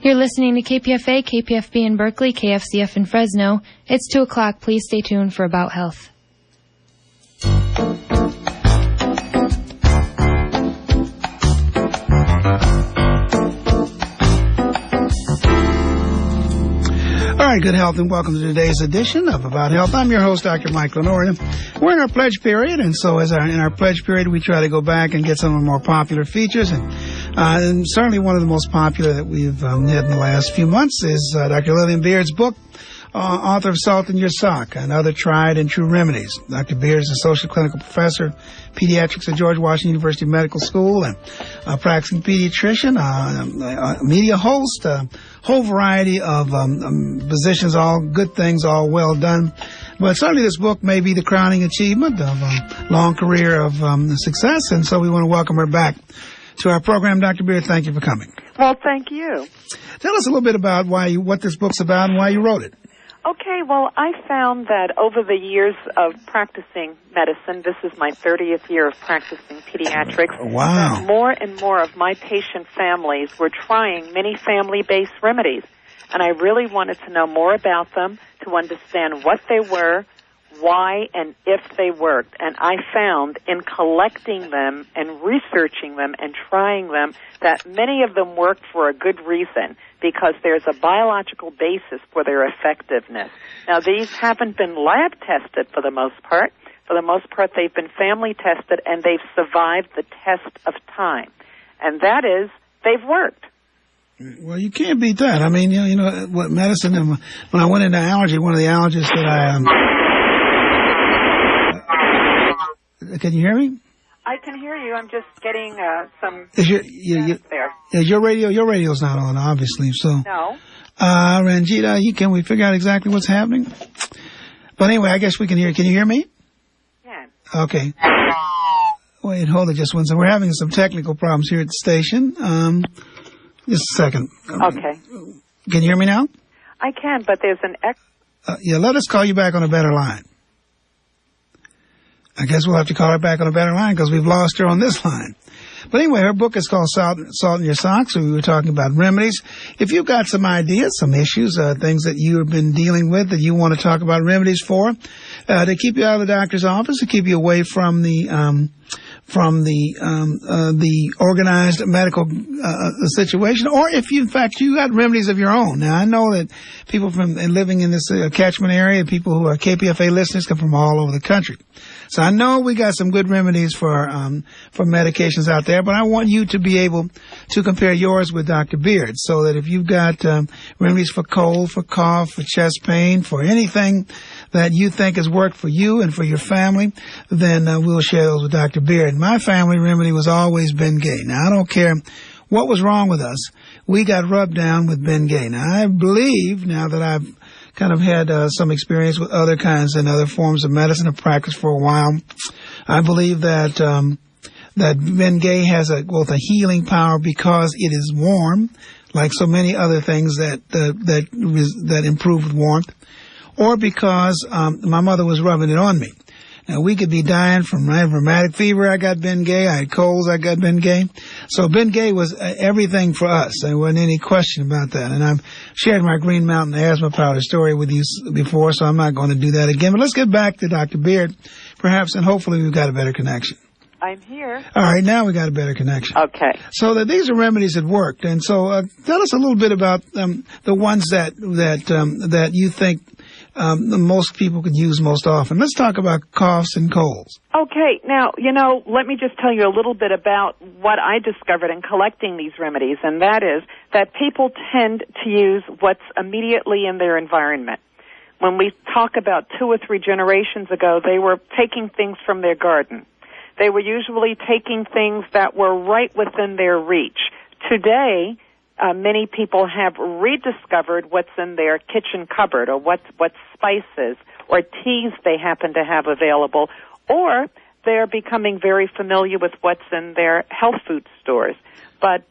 You're listening to KPFA, KPFB in Berkeley, KFCF in Fresno. It's 2 o'clock. Please stay tuned for About Health. All right, good health, and welcome to today's edition of About Health. I'm your host, Dr. Mike Lenoria. We're in our pledge period, and so in our pledge period, we try to go back and get some of the more popular features. And certainly one of the most popular that we've had in the last few months is Dr. Lillian Beard's book, author of Salt in Your Sock and Other Tried and True Remedies. Dr. Beard is a social clinical professor of pediatrics at George Washington University Medical School and a practicing pediatrician, a media host, a whole variety of positions, all good things, all well done. But certainly this book may be the crowning achievement of a long career of success, and so we want to welcome her back to our program. Dr. Beard, thank you for coming. Well, thank you. Tell us a little bit about what this book's about and why you wrote it. Okay, well, I found that over the years of practicing medicine, this is my 30th year of practicing pediatrics, wow, that more and more of my patient families were trying many family-based remedies. And I really wanted to know more about them, to understand what they were, why, and if they worked. And I found in collecting them and researching them and trying them that many of them worked for a good reason, because there's a biological basis for their effectiveness. Now, these haven't been lab tested for the most part. For the most part, they've been family tested, and they've survived the test of time. And that is, they've worked. Well, you can't beat that. I mean, you know what medicine, when I went into allergy, one of the allergists that can you hear me? I can hear you. I'm just getting some is there. Is your radio's not on, obviously, so. No. Ranjita, can we figure out exactly what's happening? But anyway, I guess we can hear. Can you hear me? Yeah. Okay. Wait, hold it just one second. We're having some technical problems here at the station. Just a second. Okay. Can you hear me now? I can, but there's an yeah, let us call you back on a better line. I guess we'll have to call her back on a better line because we've lost her on this line. But anyway, her book is called Salt in Your Socks. So we were talking about remedies. If you've got some ideas, some issues, things that you've been dealing with that you want to talk about remedies for, to keep you out of the doctor's office, to keep you away from the organized medical situation, or if you, in fact, you got remedies of your own. Now, I know that people from living in this catchment area, people who are KPFA listeners, come from all over the country. So I know we got some good remedies for medications out there, but I want you to be able to compare yours with Dr. Beard, so that if you've got remedies for cold, for cough, for chest pain, for anything that you think has worked for you and for your family, then we'll share those with Dr. Beard. My family remedy was always Bengay. Now, I don't care what was wrong with us. We got rubbed down with Bengay. Now, I believe, now that I've kind of had some experience with other kinds and other forms of medicine and practice for a while, I believe that that Bengay has both a healing power because it is warm, like so many other things that improve with warmth, or because my mother was rubbing it on me. Now, we could be dying from rheumatic fever. I got Bengay. I had colds. I got Bengay. So Bengay was everything for us. There wasn't any question about that. And I've shared my Green Mountain asthma powder story with you before, so I'm not going to do that again. But let's get back to Dr. Beard, perhaps, and hopefully we've got a better connection. I'm here. All right, now we got a better connection. Okay. So these are remedies that worked. And so tell us a little bit about the ones that you think most people could use most often. Let's talk about coughs and colds. Okay. Now, let me just tell you a little bit about what I discovered in collecting these remedies, and that is that people tend to use what's immediately in their environment. When we talk about 2 or 3 generations ago, they were taking things from their garden. They were usually taking things that were right within their reach. Today, many people have rediscovered what's in their kitchen cupboard, or what spices or teas they happen to have available, or they're becoming very familiar with what's in their health food stores. But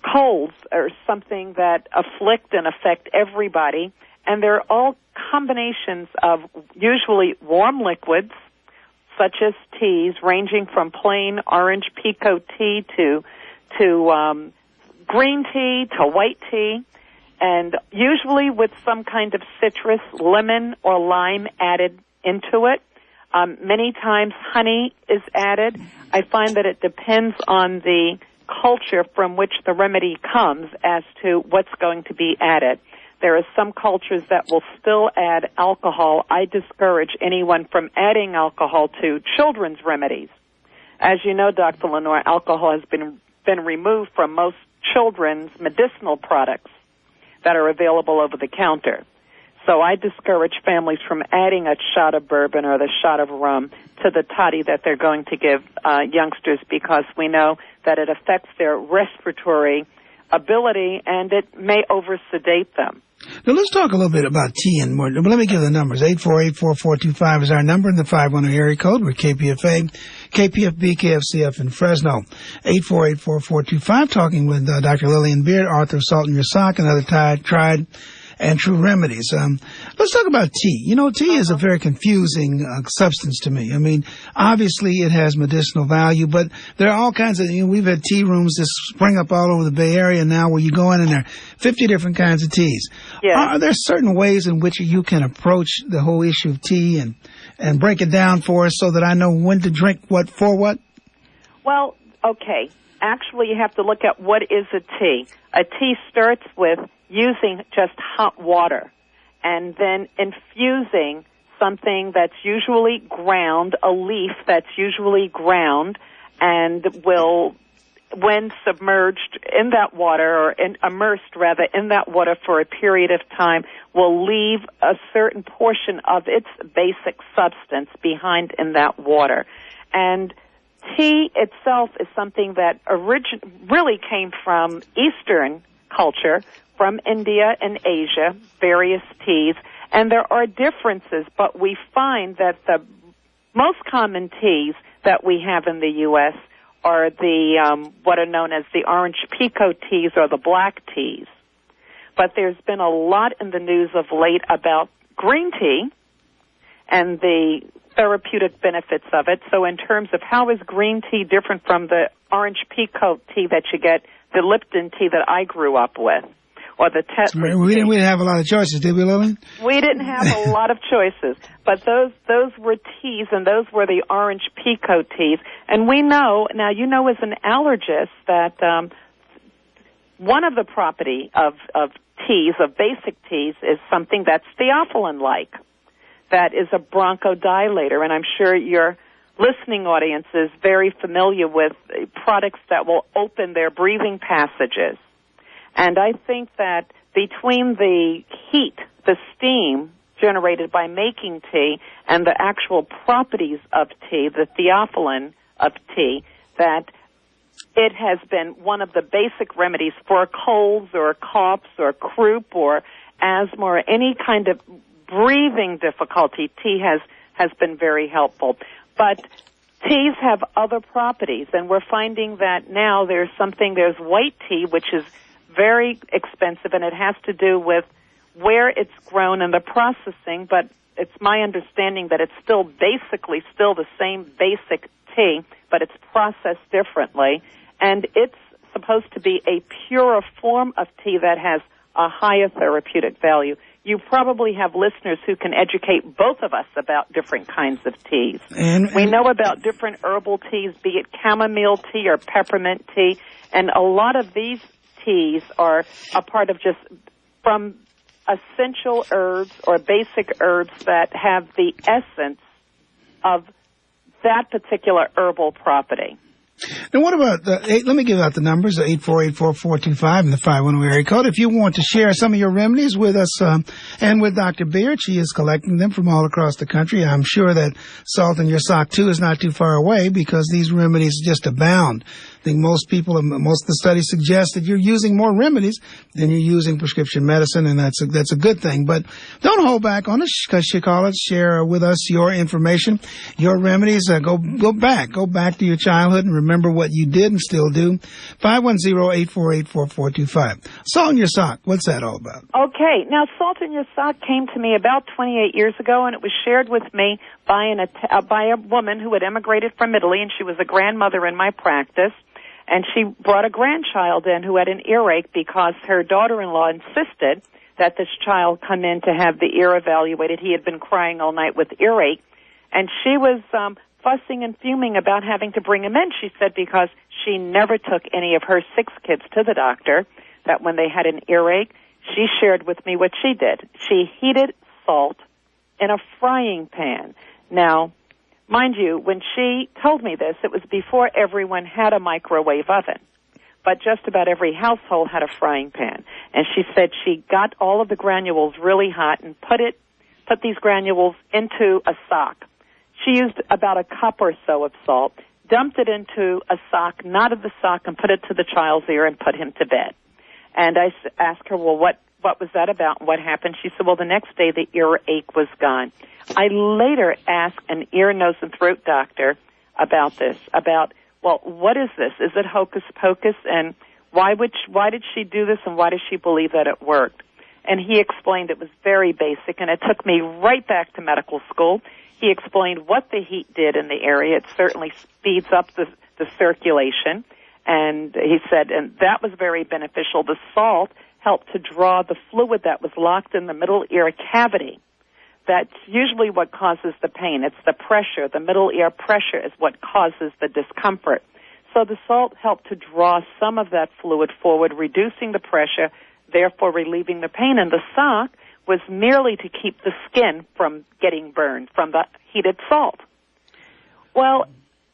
colds are something that afflict and affect everybody, and they're all combinations of usually warm liquids, such as teas, ranging from plain orange pekoe tea to green tea to white tea, and usually with some kind of citrus, lemon or lime added into it. Many times honey is added. I find that it depends on the culture from which the remedy comes as to what's going to be added. There are some cultures that will still add alcohol. I discourage anyone from adding alcohol to children's remedies. As you know, Dr. Lenore, alcohol has been removed from most children's medicinal products that are available over the counter. So I discourage families from adding a shot of bourbon or the shot of rum to the toddy that they're going to give youngsters, because we know that it affects their respiratory ability and it may over-sedate them. Now, let's talk a little bit about tea and more. Let me give the numbers. 848-4425 is our number, and the 510 area code. We're KPFA, KPFB, KFCF in Fresno. 848-4425, talking with Dr. Lillian Beard, author of Salt in Your Sock and Other Tried and True Remedies. Let's talk about tea. You know, tea is a very confusing substance to me. I mean, obviously it has medicinal value, but there are all kinds of, we've had tea rooms that spring up all over the Bay Area now where you go in and there are 50 different kinds of teas. Yeah. Are there certain ways in which you can approach the whole issue of tea and break it down for us so that I know when to drink what for what? Well, okay. Actually, you have to look at what is a tea. A tea starts with using just hot water and then infusing something that's usually ground, a leaf that's usually ground, and will, when submerged in that water, or immersed rather in that water for a period of time, will leave a certain portion of its basic substance behind in that water. And tea itself is something that really came from Eastern culture, from India and Asia, various teas, and there are differences, but we find that the most common teas that we have in the U.S. are the what are known as the orange pekoe teas or the black teas. But there's been a lot in the news of late about green tea and the therapeutic benefits of it. So in terms of how is green tea different from the orange pekoe tea that you get, the Lipton tea that I grew up with, or the we didn't have a lot of choices, did we, Lillian? We didn't have a lot of choices, but those were teas, and those were the orange pekoe teas. And we know, now you know as an allergist, that one of the property of teas, of basic teas, is something that's theophylline-like. That is a bronchodilator, and I'm sure your listening audience is very familiar with products that will open their breathing passages. And I think that between the heat, the steam generated by making tea, and the actual properties of tea, the theophylline of tea, that it has been one of the basic remedies for colds or coughs or croup or asthma or any kind of breathing difficulty. Tea has been very helpful. But teas have other properties, and we're finding that now there's white tea, which is very expensive, and it has to do with where it's grown and the processing, but it's my understanding that it's still basically still the same basic tea, but it's processed differently, and it's supposed to be a purer form of tea that has a higher therapeutic value. You probably have listeners who can educate both of us about different kinds of teas. And we know about different herbal teas, be it chamomile tea or peppermint tea, and a lot of these teas are a part of just from essential herbs or basic herbs that have the essence of that particular herbal property. Now, what about let me give out the numbers, 848-4425 and the 510 area code. If you want to share some of your remedies with us and with Dr. Beard, she is collecting them from all across the country. I'm sure that Salt in Your Sock, too, is not too far away because these remedies just abound. I think most of the studies suggest that you're using more remedies than you're using prescription medicine, and that's a good thing. But don't hold back on us, because you call us, share with us your information, your remedies. Go back to your childhood and remember what you did and still do. 510-848-4425. Salt in Your Sock, what's that all about? Okay, now Salt in Your Sock came to me about 28 years ago, and it was shared with me by a woman who had emigrated from Italy, and she was a grandmother in my practice. And she brought a grandchild in who had an earache because her daughter-in-law insisted that this child come in to have the ear evaluated. He had been crying all night with earache. And she was fussing and fuming about having to bring him in, she said, because she never took any of her 6 kids to the doctor, that when they had an earache, she shared with me what she did. She heated salt in a frying pan. Now, mind you, when she told me this, it was before everyone had a microwave oven, but just about every household had a frying pan. And she said she got all of the granules really hot and put these granules into a sock. She used about a cup or so of salt, dumped it into a sock, knotted the sock, and put it to the child's ear and put him to bed. And I asked her, well, what was that about and what happened? She said, well, the next day the earache was gone. I later asked an ear, nose, and throat doctor about this, well, what is this? Is it hocus pocus? And why did she do this, and why does she believe that it worked? And he explained it was very basic, and it took me right back to medical school. He explained what the heat did in the area. It certainly speeds up the circulation. And he said, and that was very beneficial. The salt helped to draw the fluid that was locked in the middle ear cavity. That's usually what causes the pain. It's the pressure. The middle ear pressure is what causes the discomfort. So the salt helped to draw some of that fluid forward, reducing the pressure, therefore relieving the pain. And the sock was merely to keep the skin from getting burned from the heated salt. Well,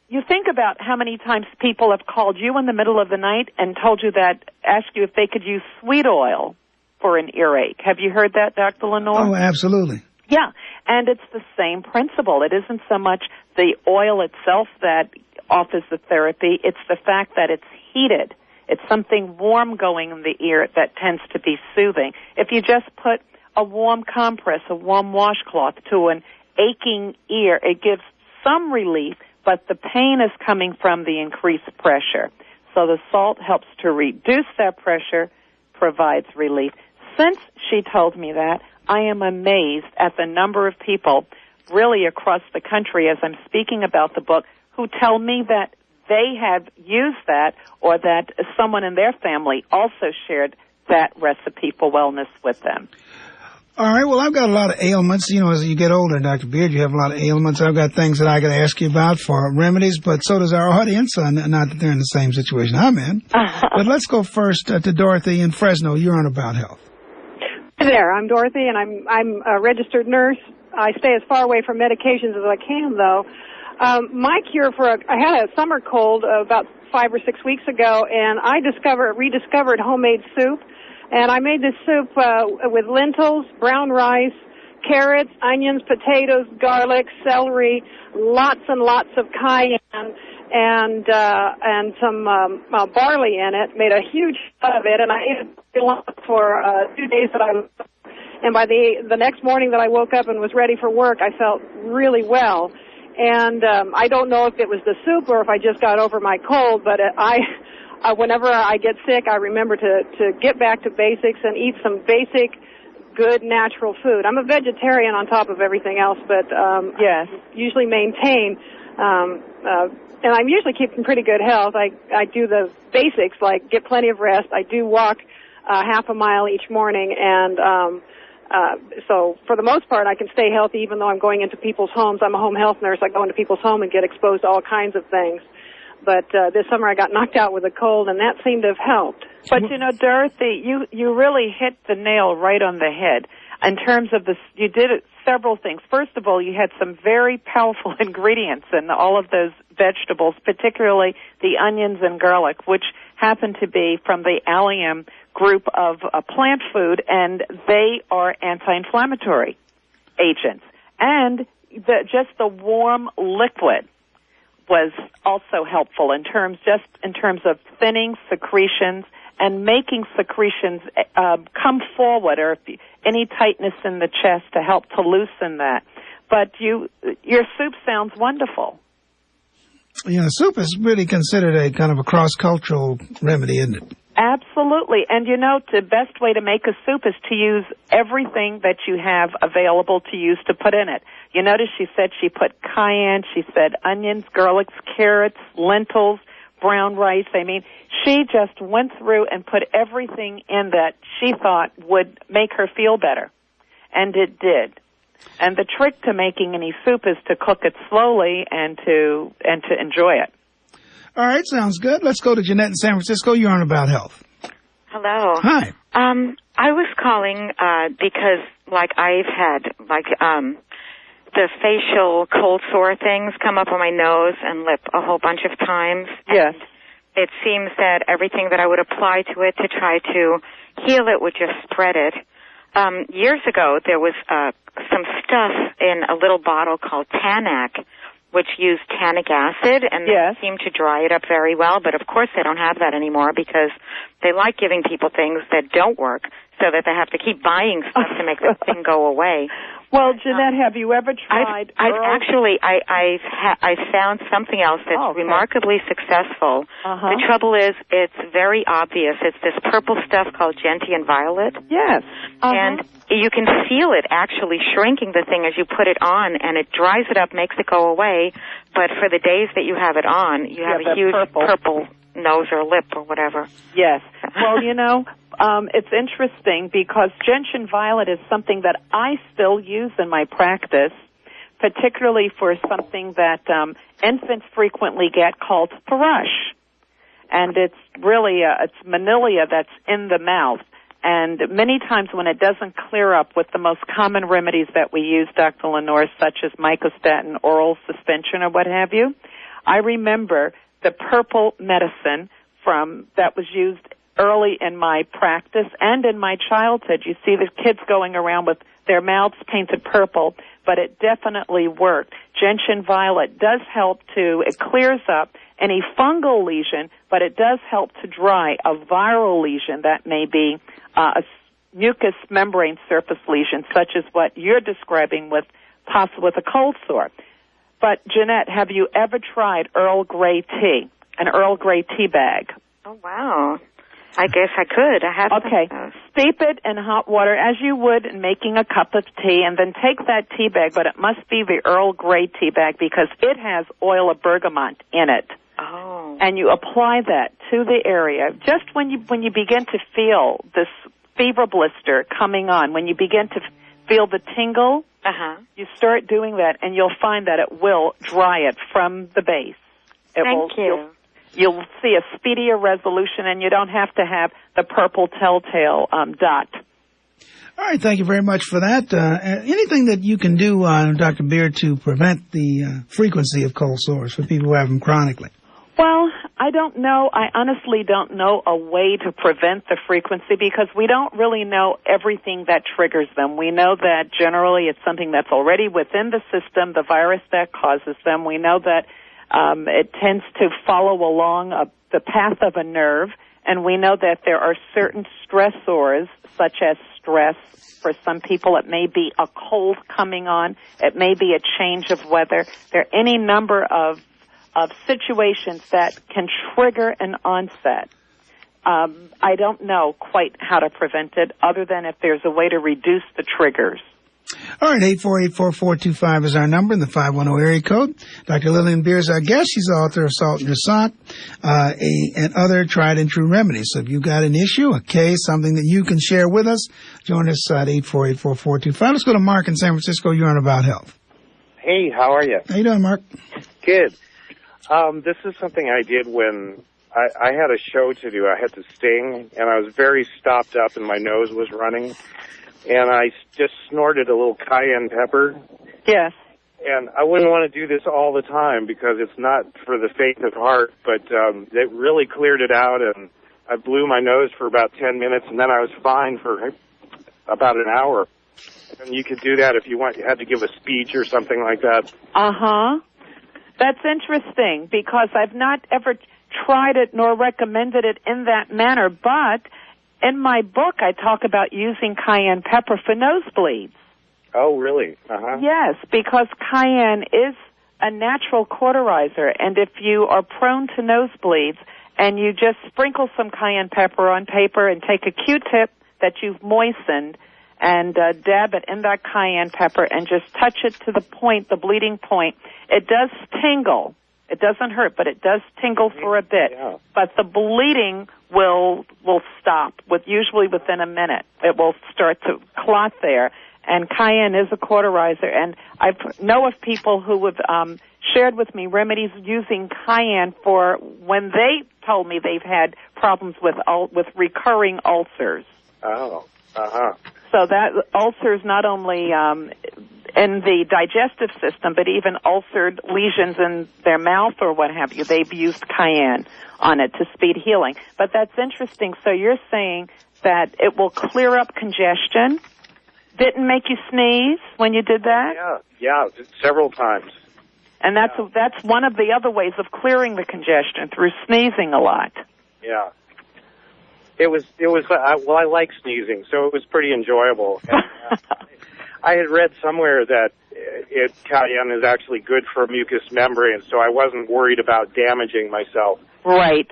you think about how many times people have called you in the middle of the night and told you that, asked you if they could use sweet oil for an earache. Have you heard that, Dr. Lenore? Oh, absolutely. Yeah, and it's the same principle. It isn't so much the oil itself that offers the therapy. It's the fact that it's heated. It's something warm going in the ear that tends to be soothing. If you just put a warm compress, a warm washcloth to an aching ear, it gives some relief, but the pain is coming from the increased pressure. So the salt helps to reduce that pressure, provides relief. Since she told me that, I am amazed at the number of people really across the country as I'm speaking about the book who tell me that they have used that or that someone in their family also shared that recipe for wellness with them. All right, well, I've got a lot of ailments. You know, as you get older, Dr. Beard, you have a lot of ailments. I've got things that I got to ask you about for remedies, but so does our audience. Not that they're in the same situation I'm in. But let's go first to Dorothy in Fresno. You're on About Health. Hi there, I'm Dorothy, and I'm a registered nurse. I stay as far away from medications as I can, though. My cure I had a summer cold about 5 or 6 weeks ago, and I rediscovered homemade soup. And I made this soup with lentils, brown rice, carrots, onions, potatoes, garlic, celery, lots and lots of cayenne, and some barley in it. Made a huge pot of it, and I ate it for 2 days and by the next morning that I woke up and was ready for work, I felt really well. And I don't know if it was the soup or if I just got over my cold, but whenever I get sick, I remember to get back to basics and eat some basic, good, natural food. I'm a vegetarian on top of everything else, but yes, usually maintain. And I'm usually keeping pretty good health. I do the basics, like get plenty of rest. I do walk half a mile each morning, and so for the most part, I can stay healthy even though I'm going into people's homes. I'm a home health nurse. I go into people's home and get exposed to all kinds of things. But this summer I got knocked out with a cold, and that seemed to have helped. But, you know, Dorothy, you really hit the nail right on the head in terms of this. You did several things. First of all, you had some very powerful ingredients in all of those vegetables, particularly the onions and garlic, which happen to be from the allium group of plant food, and they are anti-inflammatory agents. And just the warm liquid was also helpful in terms of thinning secretions and making secretions come forward, or any tightness in the chest to help to loosen that. But your soup sounds wonderful. Yeah, soup is really considered a kind of a cross-cultural remedy, isn't it? Absolutely. And, you know, the best way to make a soup is to use everything that you have available to use to put in it. You notice she said she put cayenne, she said onions, garlics, carrots, lentils, brown rice. I mean, she just went through and put everything in that she thought would make her feel better. And it did. And the trick to making any soup is to cook it slowly and to enjoy it. All right, sounds good. Let's go to Jeanette in San Francisco. You're on About Health. Hello. Hi. I was calling because, like, I've had, like, the facial cold sore things come up on my nose and lip a whole bunch of times. Yes. It seems that everything that I would apply to it to try to heal it would just spread it. Years ago, there was some stuff in a little bottle called Tanac, which used tannic acid, and yes. seemed to dry it up very well. But, of course, they don't have that anymore because they like giving people things that don't work so that they have to keep buying stuff to make the thing go away. Well, Jeanette, have you ever tried? I've found something else that's remarkably successful. The trouble is, it's very obvious. It's this purple stuff called gentian violet. Yes. And you can feel it actually shrinking the thing as you put it on, and it dries it up, makes it go away. But for the days that you have it on, you have a huge purple nose or lip or whatever. Yes. Well, you know, it's interesting because gentian violet is something that I still use in my practice, particularly for something that infants frequently get called thrush. And it's really, it's manilia that's in the mouth. And many times when it doesn't clear up with the most common remedies that we use, Dr. Lenore, such as mycostatin, oral suspension, or what have you, I remember the purple medicine that was used early in my practice and in my childhood. You see the kids going around with their mouths painted purple, but it definitely worked. Gentian violet does help it clears up any fungal lesion, but it does help to dry a viral lesion that may be a mucous membrane surface lesion, such as what you're describing with a cold sore. But, Jeanette, have you ever tried Earl Grey tea, an Earl Grey tea bag? Oh, wow. I guess I could. I have. Okay. Steep it in hot water as you would in making a cup of tea, and then take that tea bag, but it must be the Earl Grey tea bag because it has oil of bergamot in it. Oh. And you apply that to the area. Just when you begin to feel this fever blister coming on, when you begin to feel the tingle, you start doing that, and you'll find that it will dry it from the base. Thank you. You'll see a speedier resolution, and you don't have to have the purple telltale dot. All right, thank you very much for that. Anything that you can do, Dr. Beard, to prevent the frequency of cold sores for people who have them chronically? Well, I don't know. I honestly don't know a way to prevent the frequency because we don't really know everything that triggers them. We know that generally it's something that's already within the system, the virus that causes them. We know that it tends to follow along the path of a nerve, and we know that there are certain stressors, such as stress. For some people, it may be a cold coming on. It may be a change of weather. There are any number of situations that can trigger an onset. I don't know quite how to prevent it other than if there's a way to reduce the triggers. All right, 848-4425 is our number in the 510 area code. Dr. Lillian Beer is our guest. She's the author of Salt in Your Sock, and other tried and true remedies. So if you've got an issue, a case, something that you can share with us, join us at 848-4425. Let's go to Mark in San Francisco. You're on About Health. Hey, how are you? How you doing, Mark? Good. This is something I did when I had a show to do. I had to sing, and I was very stopped up, and my nose was running. And I just snorted a little cayenne pepper. Yes. And I wouldn't want to do this all the time because it's not for the faint of heart, but it really cleared it out, and I blew my nose for about 10 minutes, and then I was fine for about an hour. And you could do that if you had to give a speech or something like that. Uh-huh. That's interesting because I've not ever tried it nor recommended it in that manner, but in my book I talk about using cayenne pepper for nosebleeds. Oh, really? Uh-huh. Yes, because cayenne is a natural cauterizer, and if you are prone to nosebleeds and you just sprinkle some cayenne pepper on paper and take a Q-tip that you've moistened and dab it in that cayenne pepper and just touch it to the point, the bleeding point, it does tingle. It doesn't hurt, but it does tingle for a bit. Yeah. But the bleeding will stop usually within a minute. It will start to clot there. And cayenne is a cauterizer. And I know of people who have shared with me remedies using cayenne for when they told me they've had problems with recurring ulcers. Oh, uh-huh. So that ulcers not only in the digestive system, but even ulcered lesions in their mouth or what have you, they've used cayenne on it to speed healing. But that's interesting. So you're saying that it will clear up congestion? Didn't make you sneeze when you did that? Yeah, several times. And that's one of the other ways of clearing the congestion, through sneezing a lot. Yeah. It was. I like sneezing, so it was pretty enjoyable. And, I had read somewhere that cayenne is actually good for mucous membranes, so I wasn't worried about damaging myself. Right.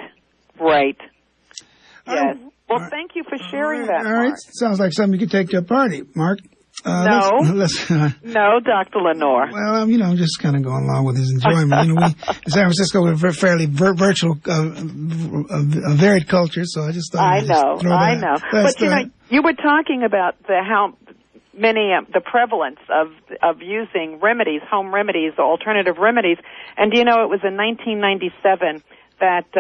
Yes. Well, thank you for sharing that, All right. Mark. Sounds like something you could take to a party, Mark. No, No, Dr. Lenore. Well, I'm just kind of going along with his enjoyment. We in San Francisco, we're fairly virtual, a varied culture, so I just thought I know. But you were talking about how many the prevalence of using remedies, home remedies, alternative remedies, and it was in 1997 that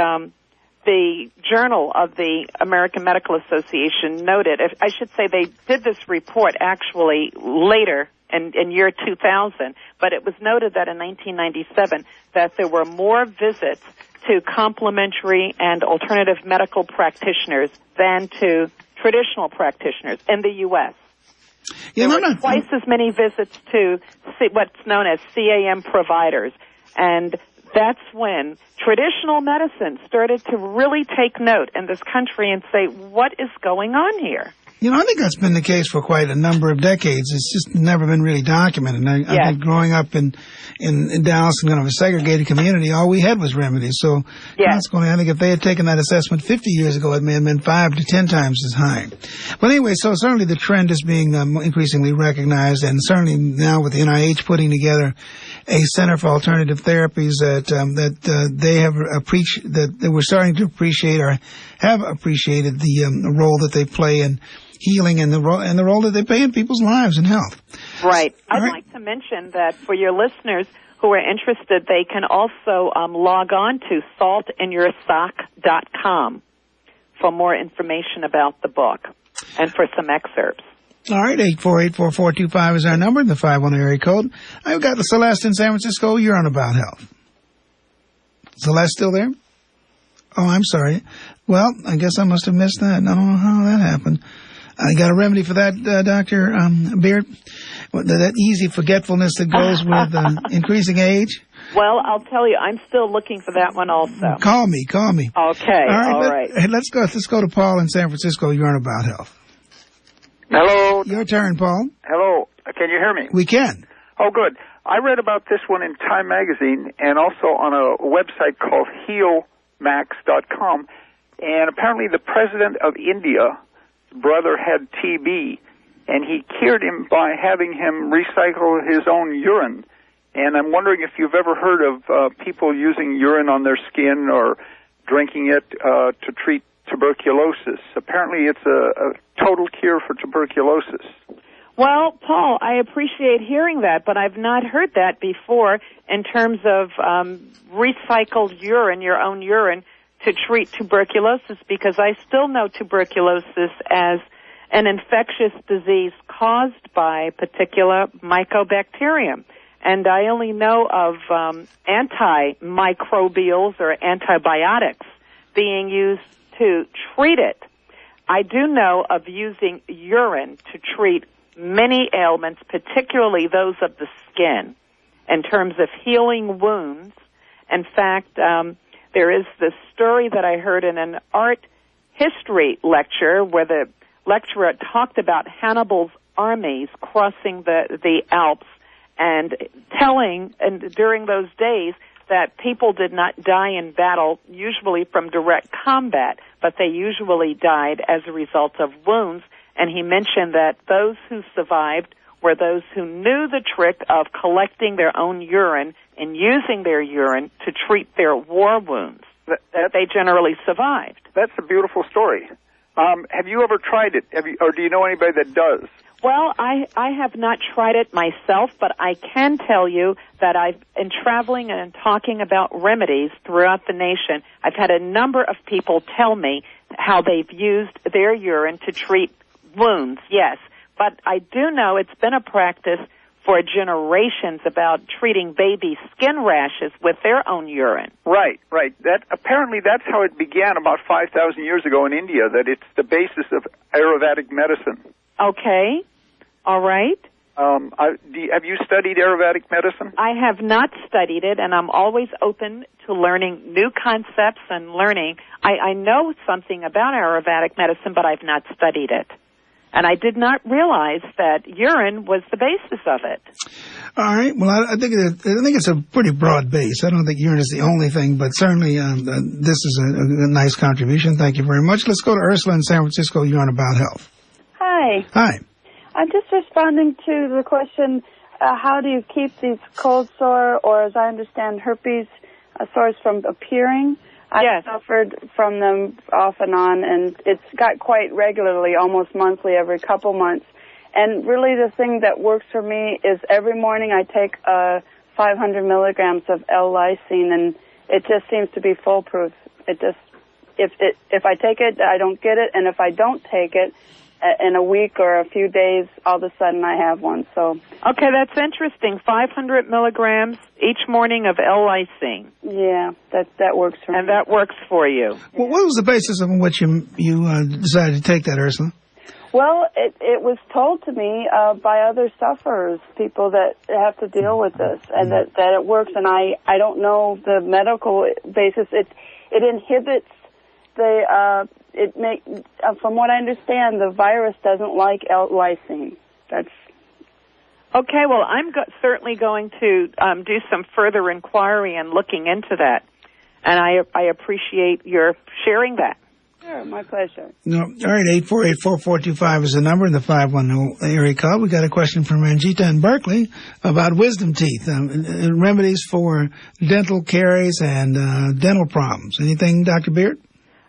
the Journal of the American Medical Association noted, I should say they did this report actually later in year 2000, but it was noted that in 1997 that there were more visits to complementary and alternative medical practitioners than to traditional practitioners in the U.S. There were twice as many visits to what's known as CAM providers, and that's when traditional medicine started to really take note in this country and say, what is going on here? I think that's been the case for quite a number of decades. It's just never been really documented. I think growing up in Dallas, kind of a segregated community, all we had was remedies. So consequently, I think if they had taken that assessment 50 years ago, it may have been 5 to 10 times as high. But anyway, so certainly the trend is being increasingly recognized, and certainly now with the NIH putting together a Center for Alternative Therapies that they have that they were starting to appreciate or have appreciated the role that they play in healing and the role that they play in people's lives and health. Right. I'd like to mention that for your listeners who are interested, they can also log on to saltinyoursock.com for more information about the book and for some excerpts. All right, 848-4425 is our number, the 51 area code. I've got Celeste in San Francisco. You're on About Health. Celeste still there? Oh, I'm sorry. Well, I guess I must have missed that. I don't know how that happened. I got a remedy for that, Dr. Beard? That easy forgetfulness that goes with increasing age? Well, I'll tell you, I'm still looking for that one also. Call me. Okay, all right. Let's go to Paul in San Francisco. You're on About Health. Hello. Your turn, Paul. Hello. Can you hear me? We can. Oh, good. I read about this one in Time Magazine and also on a website called healmax.com. And apparently the president of India, brother, had TB, and he cured him by having him recycle his own urine. And I'm wondering if you've ever heard of people using urine on their skin or drinking it to treat tuberculosis. Apparently it's a total cure for tuberculosis. Well, Paul, I appreciate hearing that, but I've not heard that before in terms of recycled urine, your own urine, to treat tuberculosis, because I still know tuberculosis as an infectious disease caused by particular mycobacterium. And I only know of antimicrobials or antibiotics being used to treat it. I do know of using urine to treat many ailments, particularly those of the skin, in terms of healing wounds. In fact, there is this story that I heard in an art history lecture where the lecturer talked about Hannibal's armies crossing the Alps and telling, and during those days, that people did not die in battle, usually from direct combat, but they usually died as a result of wounds. And he mentioned that those who survived were those who knew the trick of collecting their own urine and using their urine to treat their war wounds. That they generally survived. That's a beautiful story. Have you ever tried it? Or do you know anybody that does? Well, I have not tried it myself, but I can tell you that in traveling and talking about remedies throughout the nation, I've had a number of people tell me how they've used their urine to treat wounds, yes. But I do know it's been a practice for generations about treating baby skin rashes with their own urine. Right. Apparently that's how it began about 5,000 years ago in India, that it's the basis of Ayurvedic medicine. Okay. All right. Have you studied Ayurvedic medicine? I have not studied it, and I'm always open to learning new concepts and learning. I know something about Ayurvedic medicine, but I've not studied it. And I did not realize that urine was the basis of it. All right. Well, I think it's a pretty broad base. I don't think urine is the only thing, but certainly this is a nice contribution. Thank you very much. Let's go to Ursula in San Francisco. You're on About Health. Hi. Hi. I'm just responding to the question, how do you keep these cold sore, or as I understand, herpes sores from appearing? Yes. I've suffered from them off and on, and it's got quite regularly, almost monthly, every couple months. And really the thing that works for me is every morning I take 500 milligrams of L-lysine, and it just seems to be foolproof. It just, if I take it, I don't get it, and if I don't take it, in a week or a few days, all of a sudden I have one. So okay, that's interesting. 500 milligrams each morning of L-lysine. Yeah, that works for me. And that works for you. Well, what was the basis of which you decided to take that, Ursula? Well, it was told to me by other sufferers, people that have to deal with this, and that it works. And I don't know the medical basis. It inhibits the from what I understand, the virus doesn't like L-lysine. That's okay. Well, I'm certainly going to do some further inquiry and looking into that, and I appreciate your sharing that. Sure, my pleasure. No, all right, 848-4425 is the number in the 510 area code. We got a question from Ranjita in Berkeley about wisdom teeth, remedies for dental caries and dental problems. Anything, Dr. Beard?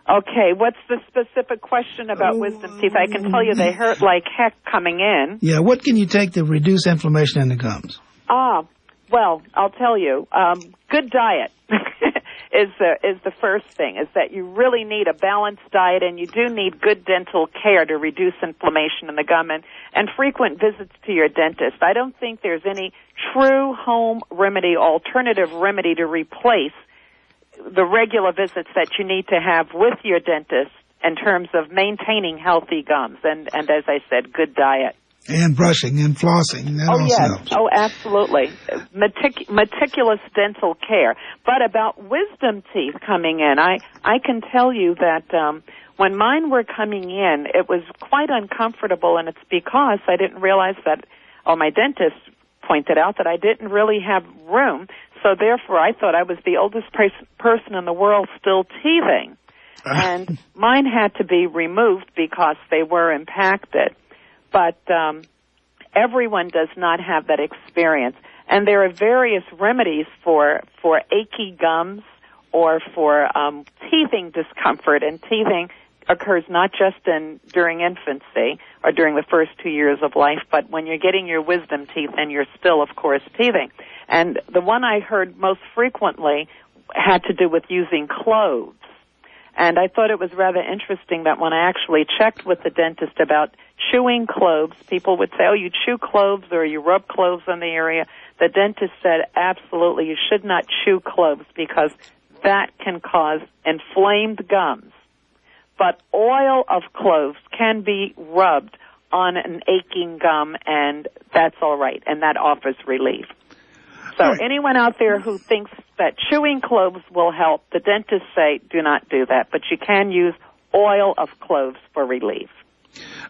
Okay, what's the specific question about wisdom teeth? I can tell you they hurt like heck coming in. Yeah, what can you take to reduce inflammation in the gums? Well, I'll tell you, good diet is the first thing, is that you really need a balanced diet, and you do need good dental care to reduce inflammation in the gum, and frequent visits to your dentist. I don't think there's any true home remedy, alternative remedy to replace the regular visits that you need to have with your dentist in terms of maintaining healthy gums and as I said, good diet. And brushing and flossing. That also helps. Oh, absolutely. Meticulous dental care. But about wisdom teeth coming in, I can tell you that when mine were coming in, it was quite uncomfortable, and it's because I didn't realize that, my dentist pointed out that I didn't really have room. So therefore, I thought I was the oldest person in the world still teething. And mine had to be removed because they were impacted. But everyone does not have that experience. And there are various remedies for achy gums or for teething discomfort. And teething occurs not just during infancy or during the first 2 years of life, but when you're getting your wisdom teeth and you're still, of course, teething. And the one I heard most frequently had to do with using cloves. And I thought it was rather interesting that when I actually checked with the dentist about chewing cloves, people would say, oh, you chew cloves or you rub cloves in the area. The dentist said, absolutely, you should not chew cloves because that can cause inflamed gums. But oil of cloves can be rubbed on an aching gum, and that's all right, and that offers relief. So anyone out there who thinks that chewing cloves will help, the dentists say do not do that, but you can use oil of cloves for relief.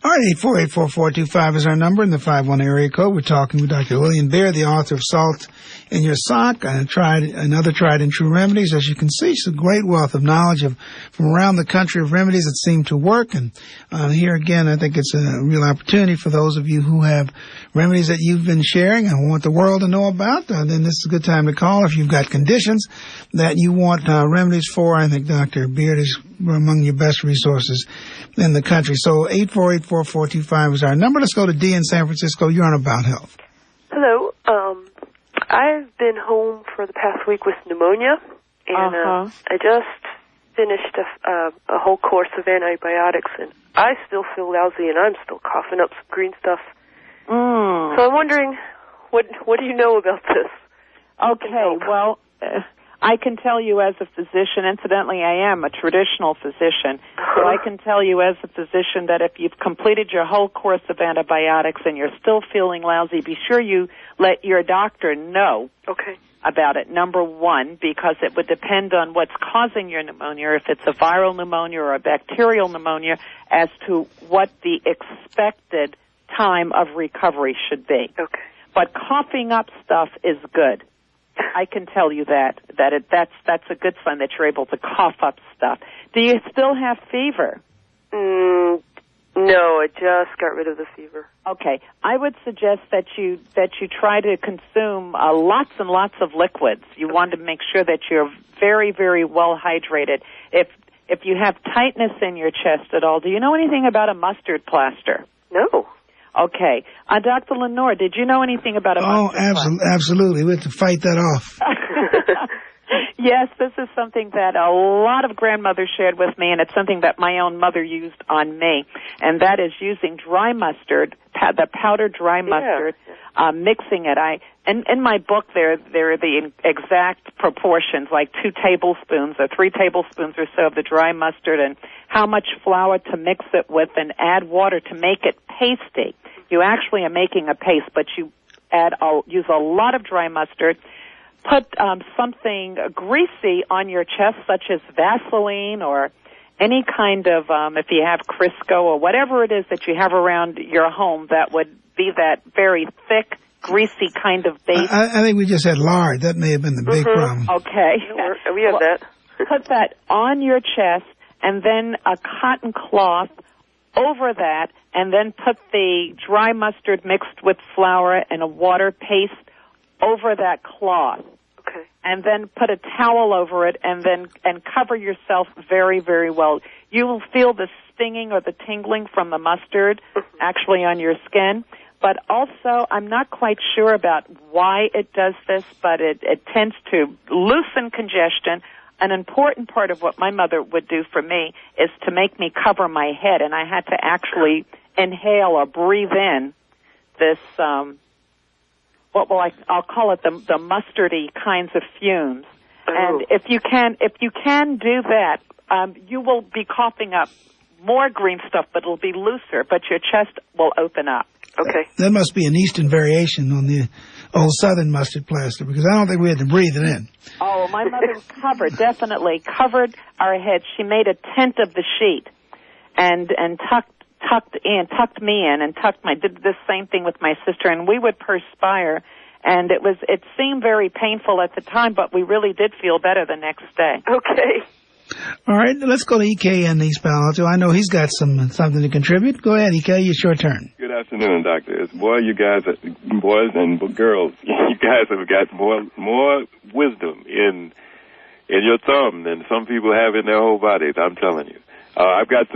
All right, 848-4425 is our number in the 51 area code. We're talking with Dr. Lillian Beer, the author of Salt in Your Sock, and another tried and true remedies. As you can see, she's a great wealth of knowledge from around the country of remedies that seem to work. And here again, I think it's a real opportunity for those of you who have remedies that you've been sharing and want the world to know about. Then this is a good time to call. If you've got conditions that you want remedies for, I think Dr. Beard is among your best resources in the country. So 848-4425 is our number. Let's go to D in San Francisco. You're on About Health. Hello. I've been home for the past week with pneumonia, and I just finished a whole course of antibiotics, and I still feel lousy, and I'm still coughing up some green stuff. So I'm wondering, what do you know about this? Okay, well, I can tell you as a physician, incidentally, I am a traditional physician, so I can tell you as a physician that if you've completed your whole course of antibiotics and you're still feeling lousy, be sure you let your doctor know about it, number one, because it would depend on what's causing your pneumonia, if it's a viral pneumonia or a bacterial pneumonia, as to what the expected time of recovery should be. Okay. But coughing up stuff is good. I can tell you that's a good sign that you're able to cough up stuff. Do you still have fever? No, I just got rid of the fever. Okay, I would suggest that you try to consume lots and lots of liquids. You want to make sure that you're very, very well hydrated. If you have tightness in your chest at all, do you know anything about a mustard plaster? No. Okay. Dr. Lenore, did you know anything about a mustard plaster? Absolutely. We have to fight that off. Yes, this is something that a lot of grandmothers shared with me, and it's something that my own mother used on me, and that is using dry mustard, the powdered dry mustard, mixing it. In my book, there are the exact proportions, like 2 tablespoons or 3 tablespoons or so of the dry mustard, and how much flour to mix it with, and add water to make it pasty. You actually are making a paste, but you use a lot of dry mustard. Put something greasy on your chest, such as Vaseline or any kind of, if you have Crisco or whatever it is that you have around your home that would be that very thick, greasy kind of base. I think we just had lard. That may have been the big problem. Okay. We have that. Put that on your chest, and then a cotton cloth over that, and then put the dry mustard mixed with flour and a water paste over that cloth. Okay. And then put a towel over it, and cover yourself very, very well. You will feel the stinging or the tingling from the mustard actually on your skin. But also, I'm not quite sure about why it does this, but it tends to loosen congestion. An important part of what my mother would do for me is to make me cover my head, and I had to actually inhale or breathe in this, I'll call it the mustardy kinds of fumes. Oh. And if you can do that, you will be coughing up more green stuff, but it'll be looser, but your chest will open up. Okay. That must be an eastern variation on the old southern mustard plaster, because I don't think we had to breathe it in. Oh, my mother definitely covered our heads. She made a tent of the sheet and tucked me in and did the same thing with my sister, and we would perspire, and it seemed very painful at the time, but we really did feel better the next day. Okay. All right, let's go to EK in East Palo Alto. I know he's got something to contribute. Go ahead, EK, it's your turn. Good afternoon, Doctor. Boy, you guys, boys and girls, you guys have got more wisdom in your thumb than some people have in their whole bodies. I'm telling you. I've got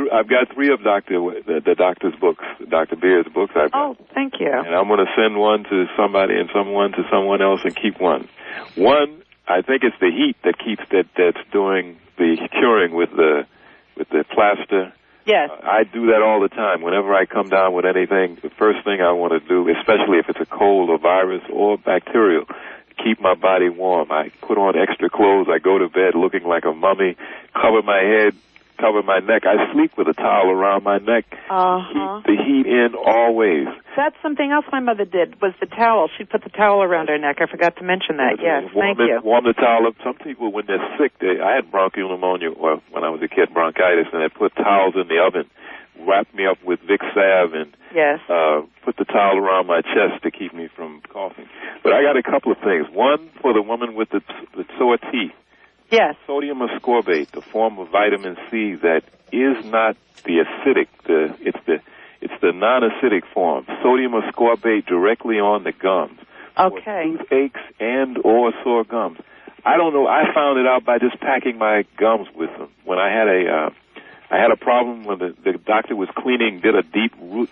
3 of the doctor's books, Dr. Beard's books. Oh, thank you. And I'm going to send one to somebody and someone to someone else and keep one. One, I think it's the heat that keeps that's doing the curing with the plaster. Yes. I do that all the time. Whenever I come down with anything, the first thing I want to do, especially if it's a cold or virus or bacterial, keep my body warm. I put on extra clothes. I go to bed looking like a mummy, cover my head, cover my neck. I sleep with a towel around my neck. Keep the heat in always. That's something else my mother did, was the towel. She put the towel around her neck. I forgot to mention that. Yes, thank you. Warm the towel up. Some people, when they're sick, I had bronchial pneumonia, or when I was a kid, bronchitis, and they put towels in the oven wrap me up with Vicks salve and Yes. put the towel around my chest to keep me from coughing. But I got a couple of things. One, for the woman with the sore teeth. Yes. Sodium ascorbate, the form of vitamin C that is not the acidic. It's the non-acidic form. Sodium ascorbate directly on the gums. Okay. For toothaches and or sore gums. I don't know. I found it out by just packing my gums with them. When I had a problem when the doctor was cleaning, did a deep root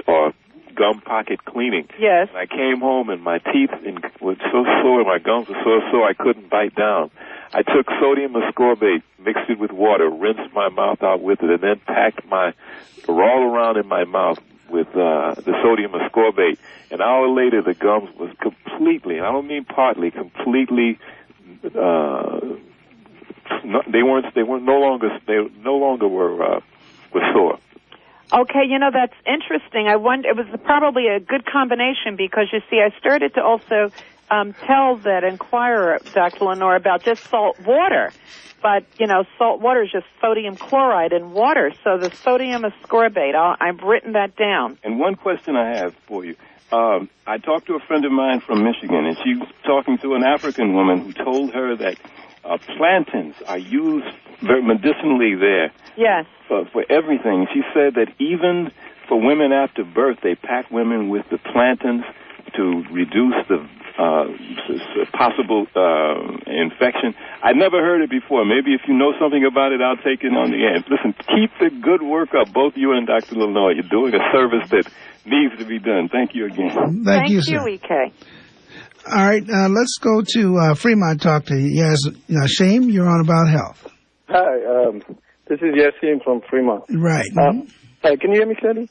or gum pocket cleaning. Yes. And I came home and my teeth were so sore, my gums were so sore I couldn't bite down. I took sodium ascorbate, mixed it with water, rinsed my mouth out with it, and then packed all around in my mouth with the sodium ascorbate. An hour later, the gums was completely, and I don't mean partly, completely. They no longer were sore. Okay, that's interesting. I wonder, it was probably a good combination because, you see, I started to also tell that Inquirer, Dr. Lenore, about just salt water. But, salt water is just sodium chloride in water. So the sodium ascorbate, I've written that down. And one question I have for you. I talked to a friend of mine from Michigan, and she was talking to an African woman who told her that plantains are used very medicinally there. Yes. For everything. She said that even for women after birth, they pack women with the plantains to reduce the possible infection. I never heard it before. Maybe if you know something about it, I'll take it on the end. Listen, keep the good work up, both you and Dr. Lenore. You're doing a service that needs to be done. Thank you again. Thank you, sir. EK. All right, let's go to Fremont. Talk to Yashim. You're on About Health. Hi, this is Yashim from Fremont. Right. Hi, can you hear me clearly?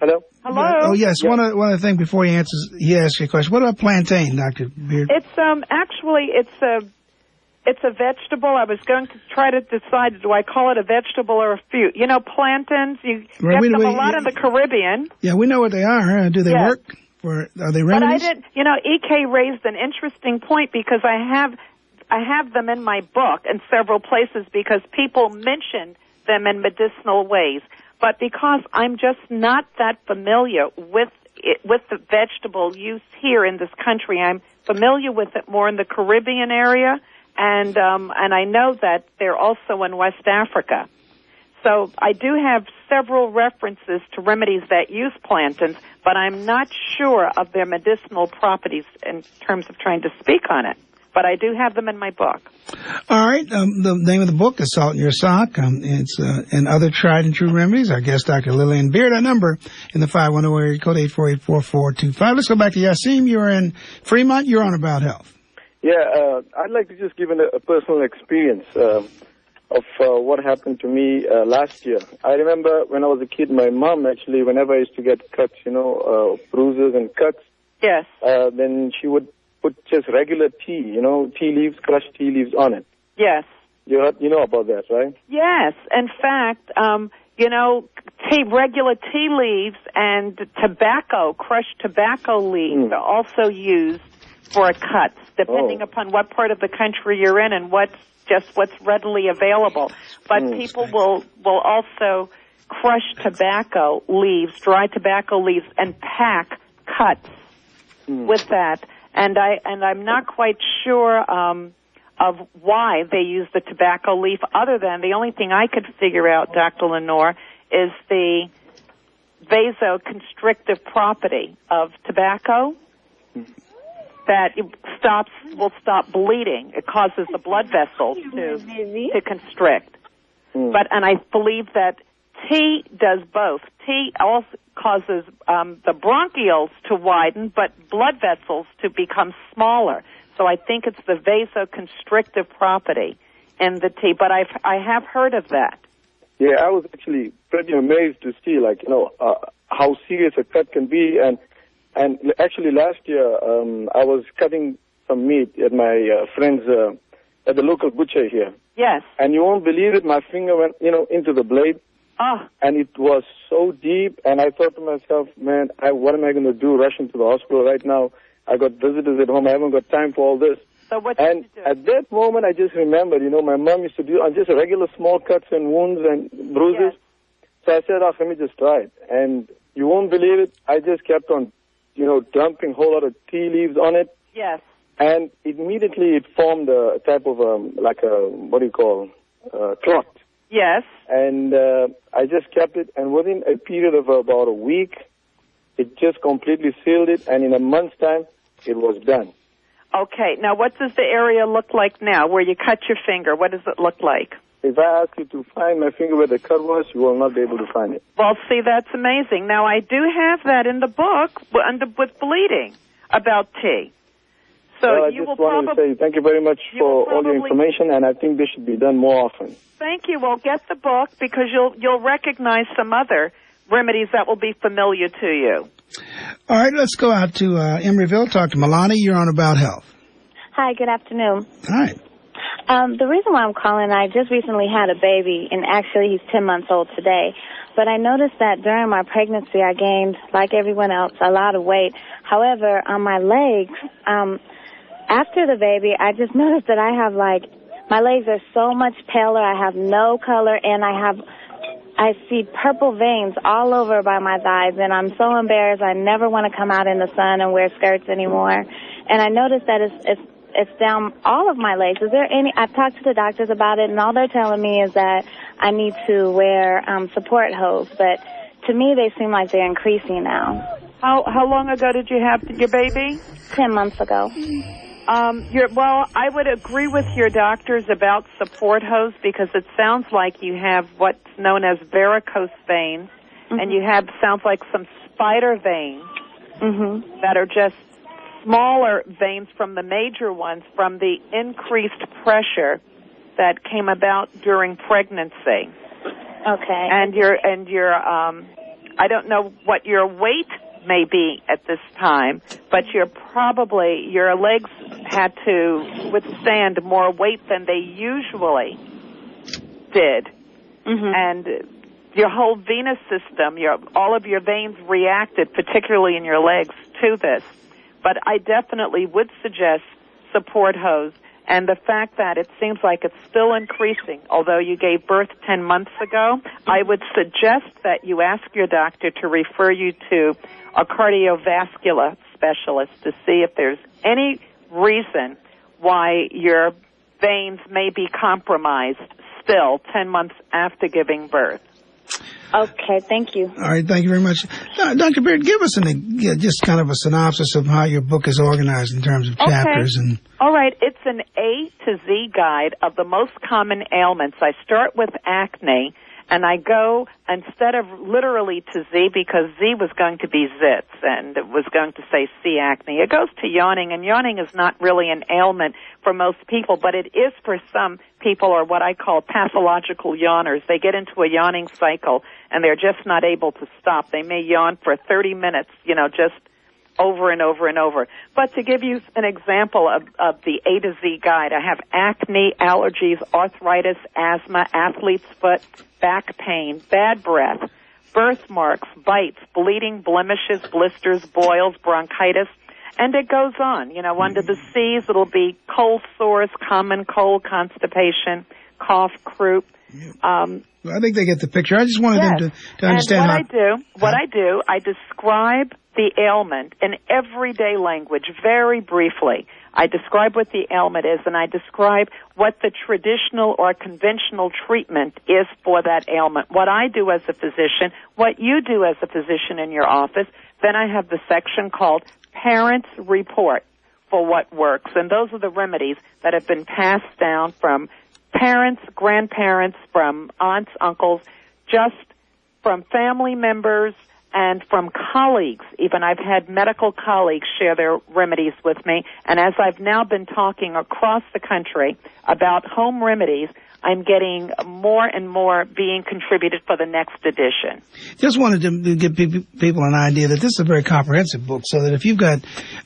Hello? Hello? Oh, yes. Yeah. One other thing before he asks you a question. What about plantain, Dr. Beard? It's actually it's a vegetable. I was going to try to decide, do I call it a vegetable or a fruit? Plantains, you get them a lot in the Caribbean. Yeah, we know what they are. Huh? Do they work? Are they remedies? But I didn't, EK raised an interesting point because I have them in my book in several places because people mention them in medicinal ways. But because I'm just not that familiar with the vegetable use here in this country, I'm familiar with it more in the Caribbean area, and I know that they're also in West Africa. So I do have several references to remedies that use plantains, but I'm not sure of their medicinal properties in terms of trying to speak on it. But I do have them in my book. All right. The name of the book is Salt in Your Sock. It's and Other Tried and True Remedies. Our guest, Dr. Lillian Beard. Our number in the 510 area code 848-4425. Let's go back to Yassim. You're in Fremont. You're on About Health. Yeah, I'd like to just give a personal experience of what happened to me last year. I remember when I was a kid, my mom actually, whenever I used to get cuts, bruises and cuts, yes, then she would put just regular tea, tea leaves, crushed tea leaves on it. Yes. You know about that, right? Yes. In fact, regular tea leaves and tobacco, crushed tobacco leaves are also used for cuts, depending upon what part of the country you're in and what's readily available. But people will also crush tobacco leaves, dry tobacco leaves, and pack cuts with that. And I'm not quite sure of why they use the tobacco leaf, other than the only thing I could figure out, Dr. Lenore, is the vasoconstrictive property of tobacco. That will stop bleeding. It causes the blood vessels to constrict. And I believe that tea does both. Tea also causes the bronchioles to widen, but blood vessels to become smaller. So I think it's the vasoconstrictive property in the tea. But I have heard of that. Yeah, I was actually pretty amazed to see, how serious a cut can be. And actually last year, I was cutting some meat at my friend's, at the local butcher here. Yes. And you won't believe it, my finger went, into the blade. And it was so deep, and I thought to myself, man, what am I going to do rushing to the hospital right now? I got visitors at home. I haven't got time for all this. So what did you do? At that moment, I just remembered, my mom used to do on just regular small cuts and wounds and bruises. Yes. So I said, let me just try it. And you won't believe it, I just kept on, dumping a whole lot of tea leaves on it. Yes. And immediately it formed a type of, clot. Yes. And I just kept it, and within a period of about a week, it just completely sealed it, and in a month's time, it was done. Okay. Now, what does the area look like now, where you cut your finger? What does it look like? If I ask you to find my finger where the cut was, you will not be able to find it. Well, see, that's amazing. Now, I do have that in the book with bleeding about tea. So well, I just wanted to say thank you very much for all your information, and I think this should be done more often. Thank you. Well, get the book, because you'll recognize some other remedies that will be familiar to you. All right, let's go out to Emeryville, talk to Milani. You're on About Health. Hi, good afternoon. Hi. The reason why I'm calling, I just recently had a baby, and actually he's 10 months old today. But I noticed that during my pregnancy, I gained, like everyone else, a lot of weight. However, on my legs, after the baby, I just noticed that I have, my legs are so much paler. I have no color, and I see purple veins all over by my thighs, and I'm so embarrassed. I never want to come out in the sun and wear skirts anymore. And I noticed that it's down all of my legs. Is there any? I've talked to the doctors about it, and all they're telling me is that I need to wear support hose. But to me, they seem like they're increasing now. How long ago did you have your baby? 10 months ago. I would agree with your doctors about support hose, because it sounds like you have what's known as varicose veins, and you have, sounds like, some spider veins that are just smaller veins from the major ones from the increased pressure that came about during pregnancy. Okay. And your I don't know what your weight may be at this time, but your legs had to withstand more weight than they usually did. And your whole venous system, all of your veins reacted, particularly in your legs, to this. But I definitely would suggest support hose. And the fact that it seems like it's still increasing, although you gave birth 10 months ago, I would suggest that you ask your doctor to refer you to a cardiovascular specialist to see if there's any reason why your veins may be compromised still 10 months after giving birth. Okay, thank you. All right, thank you very much. Dr. Beard, give us just kind of a synopsis of how your book is organized in terms of chapters. Okay. All right, it's an A to Z guide of the most common ailments. I start with acne, and I go, instead of literally to Z, because Z was going to be zits, and it was going to say C acne. It goes to yawning, and yawning is not really an ailment for most people, but it is for some people, or what I call pathological yawners. They get into a yawning cycle, and they're just not able to stop. They may yawn for 30 minutes, just over and over and over. But to give you an example of the A to Z guide, I have acne, allergies, arthritis, asthma, athlete's foot, back pain, bad breath, birthmarks, bites, bleeding, blemishes, blisters, boils, bronchitis, and it goes on. Under the C's, it'll be cold sores, common cold, constipation, cough, croup. I think they get the picture. I just wanted them to understand. And what I do, I describe the ailment in everyday language very briefly. I describe what the ailment is, and I describe what the traditional or conventional treatment is for that ailment. What I do as a physician, what you do as a physician in your office. Then I have the section called Parents Report for what works, and those are the remedies that have been passed down from parents, grandparents, from aunts, uncles, just from family members, and from colleagues. Even I've had medical colleagues share their remedies with me, and as I've now been talking across the country about home remedies, I'm getting more and more being contributed for the next edition. Just wanted to give people an idea that this is a very comprehensive book, so that if you've got,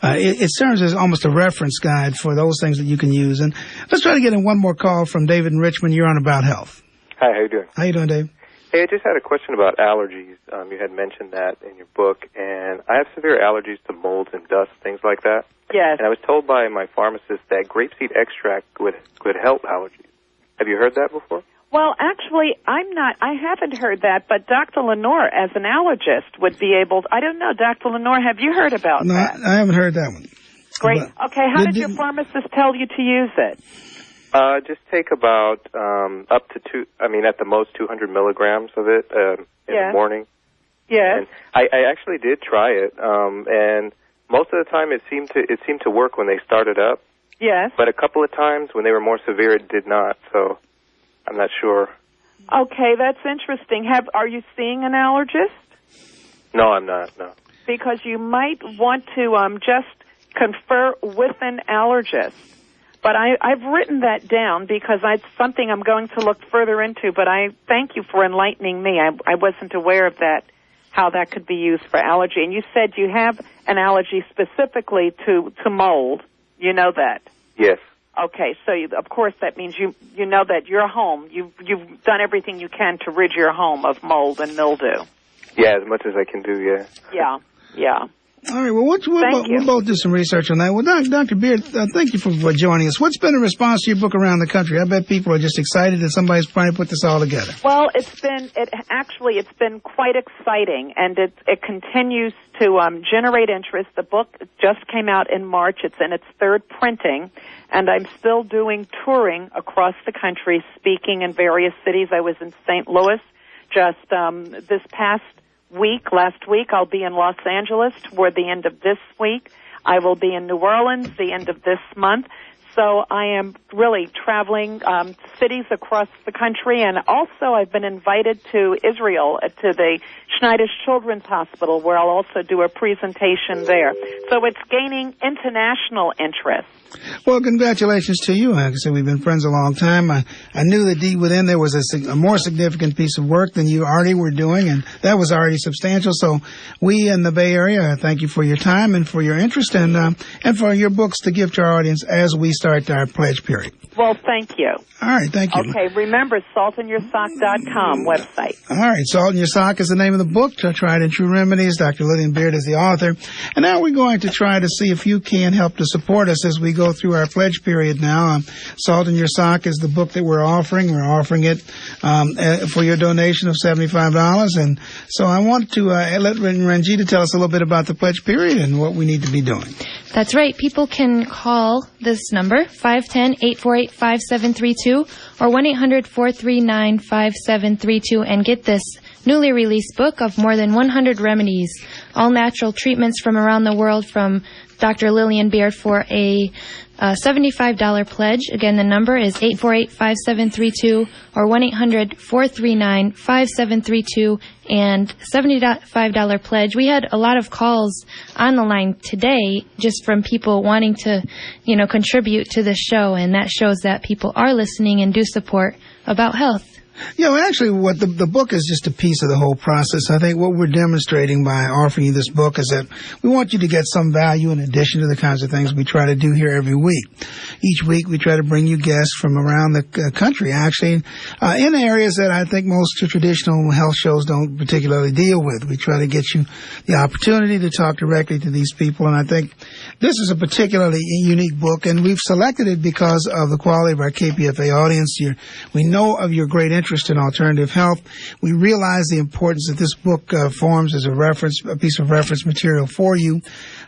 it serves as almost a reference guide for those things that you can use. And let's try to get in one more call from David in Richmond. You're on About Health. Hi, how you doing? How you doing, Dave? Hey, I just had a question about allergies. You had mentioned that in your book, and I have severe allergies to molds and dust, things like that. Yes. And I was told by my pharmacist that grapeseed extract would help allergies. Have you heard that before? Well, actually, I haven't heard that, but Dr. Lenore, as an allergist, would be able to, I don't know, Dr. Lenore, have you heard about that? No, I haven't heard that one. Great. But okay, how did your pharmacist tell you to use it? Just take about up to at the most 200 milligrams of it in the morning. Yes. And I actually did try it, and most of the time it seemed to work when they started up. Yes. But a couple of times when they were more severe, it did not. So I'm not sure. Okay, that's interesting. Are you seeing an allergist? No, I'm not. No. Because you might want to just confer with an allergist. But I've written that down because it's something I'm going to look further into, but I thank you for enlightening me. I wasn't aware of that, how that could be used for allergy. And you said you have an allergy specifically to mold. You know that? Yes. Okay, so of course that means you know that your home, you've done everything you can to rid your home of mold and mildew. Yeah, as much as I can do, yeah. Yeah. All right, well, we'll both do some research on that. Well, Dr. Beard, thank you for joining us. What's been the response to your book around the country? I bet people are just excited that somebody's trying to put this all together. Well, it's been quite exciting, and it continues to generate interest. The book just came out in March. It's in its third printing, and I'm still doing touring across the country, speaking in various cities. I was in St. Louis just this past last week. I'll be in Los Angeles toward the end of this week. I will be in New Orleans the end of this month. So I am really traveling cities across the country, and also I've been invited to Israel, to the Schneider Children's Hospital, where I'll also do a presentation there. So it's gaining international interest. Well, congratulations to you. Like I said, we've been friends a long time. I knew that deep within there was a more significant piece of work than you already were doing, and that was already substantial. So we in the Bay Area thank you for your time and for your interest and for your books to give to our audience as we start our pledge period. Well, thank you. All right, thank you. Okay, remember, saltinyoursock.com website. All right, Salt in Your Sock is the name of the book, Tried and True Remedies. Dr. Lillian Beard is the author. And now we're going to try to see if you can help to support us as we go through our pledge period now. Salt in Your Sock is the book that we're offering. We're offering it for your donation of $75. And so I want to let Ranjita tell us a little bit about the pledge period and what we need to be doing. That's right. People can call this number, 510-848-5732 or 1-800-439-5732 and get this newly released book of more than 100 remedies, all natural treatments from around the world from Dr. Lillian Beard for a $75 pledge. Again, the number is 848-5732 or 1-800-439-5732 and $75 pledge. We had a lot of calls on the line today just from people wanting to, contribute to the show, and that shows that people are listening and do support about health. Actually, what the book is just a piece of the whole process. I think what we're demonstrating by offering you this book is that we want you to get some value in addition to the kinds of things we try to do here every week. Each week, we try to bring you guests from around the country, actually, in areas that I think most traditional health shows don't particularly deal with. We try to get you the opportunity to talk directly to these people, and I think this is a particularly unique book, and we've selected it because of the quality of our KPFA audience. We know of your great interest in alternative health. We realize the importance that this book forms as a piece of reference material for you.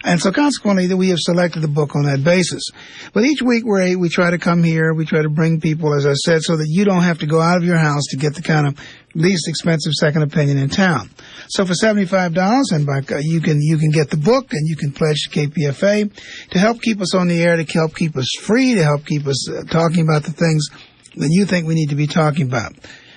And so consequently, that we have selected the book on that basis. But each week we try to come here, we try to bring people, as I said, so that you don't have to go out of your house to get the kind of least expensive second opinion in town. So for $75, and you can get the book and you can pledge to KPFA to help keep us on the air, to help keep us free, to help keep us talking about the things that you think we need to be talking about.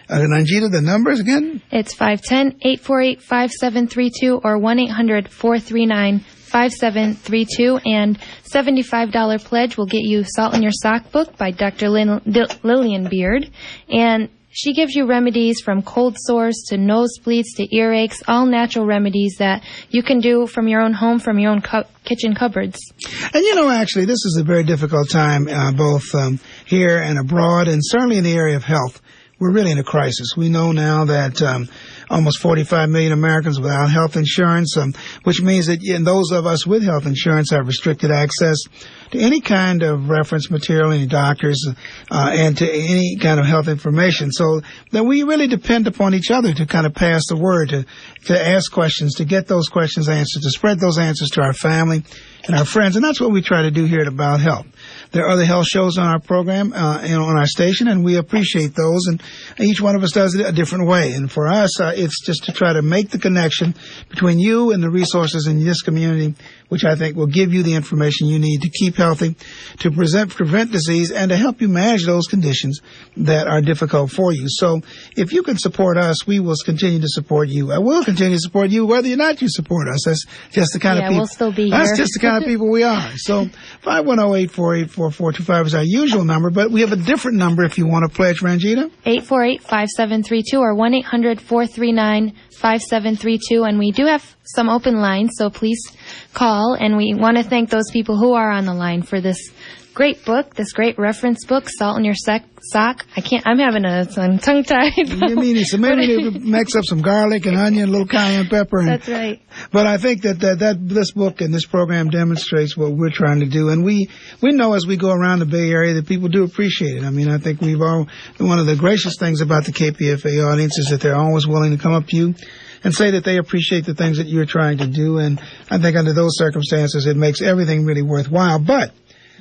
Ranjita, the numbers again? It's 510-848-5732 or 1-800-439-5732, and $75 pledge will get you Salt in Your Sock book by Dr. Lillian Beard. And she gives you remedies from cold sores to nosebleeds to earaches, all natural remedies that you can do from your own home, from your own kitchen cupboards. And actually, this is a very difficult time, both here and abroad, and certainly in the area of health. We're really in a crisis. We know now that almost 45 million Americans without health insurance, which means that those of us with health insurance have restricted access to any kind of reference material, any doctors, and to any kind of health information. So that we really depend upon each other to kind of pass the word, to ask questions, to get those questions answered, to spread those answers to our family and our friends. And that's what we try to do here at About Health. There are other health shows on our program, on our station, and we appreciate those. And each one of us does it a different way. And for us, it's just to try to make the connection between you and the resources in this community, which I think will give you the information you need to keep healthy, to prevent disease, and to help you manage those conditions that are difficult for you. So if you can support us, we will continue to support you. I will continue to support you whether or not you support us. That's just the kind of people. Yeah, we'll still be here. That's just the kind of people we are. So 510-848-4425 is our usual number, but we have a different number if you want to pledge, Ranjita. 848-5732 or 1-800-439-5732. And we do have some open lines, so please call. And we want to thank those people who are on the line for this great book, this great reference book, Salt in Your Sock. I'm having some tongue-tied. You mean so maybe mix up some garlic and onion, a little cayenne pepper. That's right. But I think that this book and this program demonstrates what we're trying to do. And we know as we go around the Bay Area that people do appreciate it. I mean, I think one of the gracious things about the KPFA audience is that they're always willing to come up to you and say that they appreciate the things that you're trying to do. And I think under those circumstances, it makes everything really worthwhile. But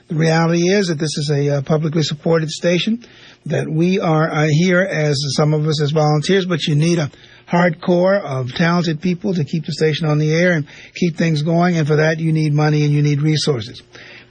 the reality is that this is a publicly supported station, that we are here as some of us as volunteers, but you need a hardcore of talented people to keep the station on the air and keep things going, and for that you need money and you need resources.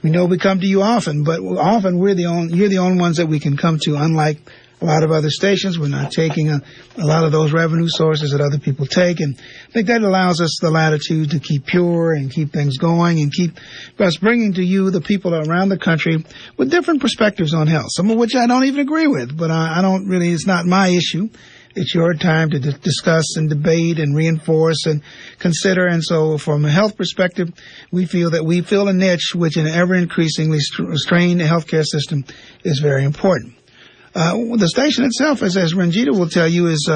We know we come to you often, but often you're the only ones that we can come to, unlike a lot of other stations. We're not taking a lot of those revenue sources that other people take, and I think that allows us the latitude to keep pure and keep things going and keep us bringing to you the people around the country with different perspectives on health, some of which I don't even agree with, but I don't really, it's not my issue. It's your time to discuss and debate and reinforce and consider. And so from a health perspective, we feel that we fill a niche which in an ever-increasingly strained healthcare system is very important. The station itself, as Ranjita will tell you, is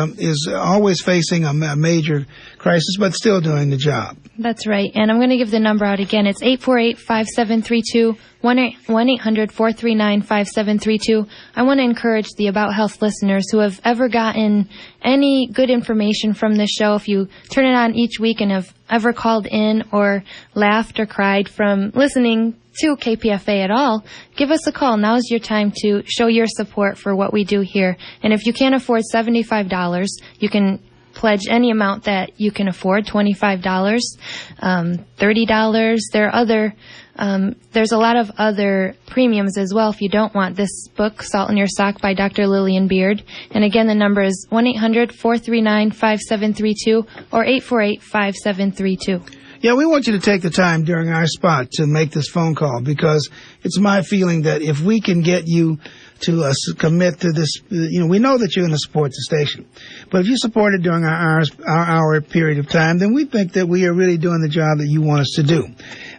always facing a major crisis, but still doing the job. That's right. And I'm going to give the number out again. It's 848-5732, 1-800-439-5732. I want to encourage the About Health listeners who have ever gotten any good information from this show, if you turn it on each week and have ever called in or laughed or cried from listening to KPFA at all, give us a call. Now's your time to show your support for what we do here. And if you can't afford $75, you can pledge any amount that you can afford, $25, $30. There's a lot of other premiums as well if you don't want this book, Salt in Your Sock by Dr. Lillian Beard. And again, the number is 1-800-439-5732 or 848-5732. Yeah, we want you to take the time during our spot to make this phone call, because it's my feeling that if we can get you to commit to this, we know that you're going to support the station. But if you support it during our hour period of time, then we think that we are really doing the job that you want us to do.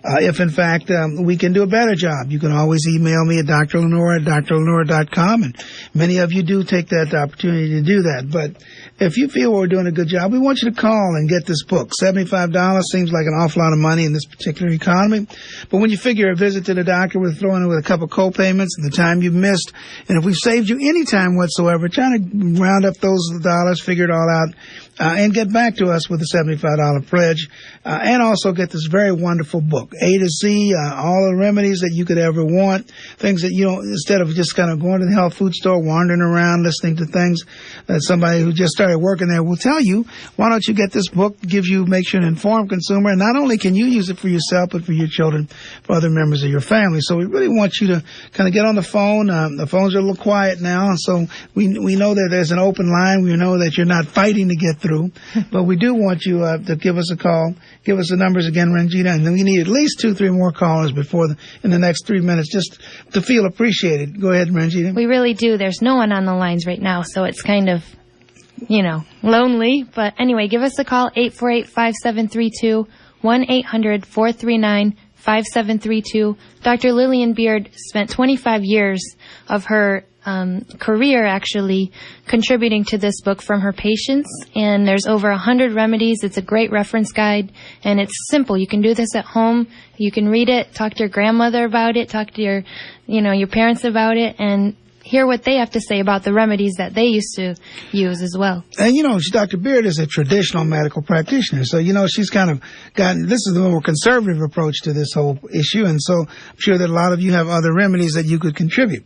If, in fact, we can do a better job, you can always email me at drlenore@drlenore.com, and many of you do take that opportunity to do that. But if you feel we're doing a good job, we want you to call and get this book. $75 seems like an awful lot of money in this particular economy. But when you figure a visit to the doctor, we're throwing in with a couple co-payments and the time you've missed, and if we've saved you any time whatsoever, trying to round up those dollars, figure it all out, and get back to us with a $75 pledge, and also get this very wonderful book, A to Z, all the remedies that you could ever want, things that instead of just kind of going to the health food store, wandering around, listening to things that somebody who just started working there will tell you. Why don't you get this book? Makes you an informed consumer, and not only can you use it for yourself, but for your children, for other members of your family. So we really want you to kind of get on the phone. The phones are a little quiet now, so we know that there's an open line. We know that you're not fighting to get through, but we do want you to give us a call. Give us the numbers again, Ranjita, and then we need at least 2-3 more callers in the next 3 minutes just to feel appreciated. Go ahead, Ranjita. We really do. There's no one on the lines right now, so it's kind of, lonely. But anyway, give us a call, 848-5732, 1-800-439-5732. Dr. Lillian Beard spent 25 years of her career actually contributing to this book from her patients, and there's over 100 remedies. It's a great reference guide, and it's simple. You can do this at home. You can read it, talk to your grandmother about it, talk to your parents about it, and hear what they have to say about the remedies that they used to use as well. And, Dr. Beard is a traditional medical practitioner. So, she's kind of this is the more conservative approach to this whole issue. And so I'm sure that a lot of you have other remedies that you could contribute.